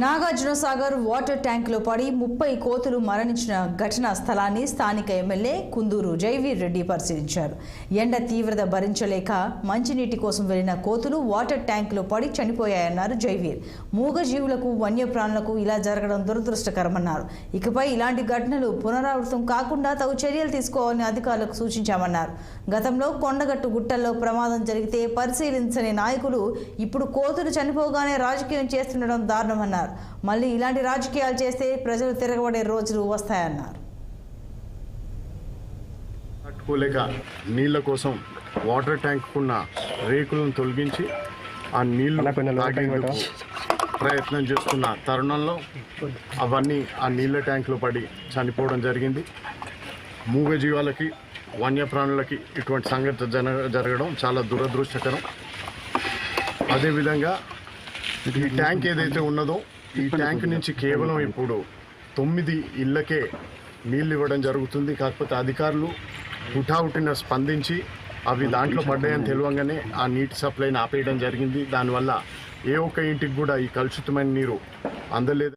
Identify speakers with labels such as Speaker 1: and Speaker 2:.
Speaker 1: Nagarjunasagar water ట్యాంక్లో పడి 30 కోతులు మరణించిన ఘటనా స్థలాన్ని స్థానిక ఎమ్మెల్యే కుందూరు జైవీర్ రెడ్డి పరిశీలించారు. ఎండ తీవ్రత భరించలేక మంచినీటి కోసం వెళ్లిన కోతులు వాటర్ ట్యాంక్లో పడి చనిపోయాయన్నారు జైవీర్. మూగజీవులకు వన్యప్రాణులకు ఇలా జరగడం దురదృష్టకరమన్నారు. ఇకపై ఇలాంటి ఘటనలు పునరావృతం కాకుండా తగు చర్యలు తీసుకోవాలని అధికారులకు సూచించామన్నారు. గతంలో కొండగట్టు గుట్టల్లో ప్రమాదం జరిగితే పరిశీలించని నాయకులు ఇప్పుడు కోతులు చనిపోగానే రాజకీయం చేస్తుండడం దారుణమన్నారు. మళ్ళీ ఇలాంటి రాజకీయాలు చేస్తే ప్రజలు తిరగబడే రోజులు వస్తాయన్నారు.
Speaker 2: తట్టుకోలేక నీళ్ల కోసం వాటర్ ట్యాంక్ ఉన్న రేకులను తొలగించి ఆ నీళ్లు తాగేందుకు ప్రయత్నం చేస్తున్న తరుణంలో అవన్నీ ఆ నీళ్ల ట్యాంకులో పడి చనిపోవడం జరిగింది. మూగజీవాలకి వన్యప్రాణులకి ఇటువంటి సంఘటన జరగడం చాలా దురదృష్టకరం. అదేవిధంగా ఈ ట్యాంక్ ఏదైతే ఉన్నదో ఈ ట్యాంక్ నుంచి కేవలం ఇప్పుడు 9 ఇళ్లకే నీళ్ళు ఇవ్వడం జరుగుతుంది. కాకపోతే అధికారులు హుటాహుటిన స్పందించి అవి దాంట్లో పడ్డాయని తెలియగానే ఆ నీటి సప్లైని ఆపేయడం జరిగింది. దానివల్ల ఏ ఒక్క ఇంటికి కూడా ఈ కలుషితమైన నీరు అందలేదు.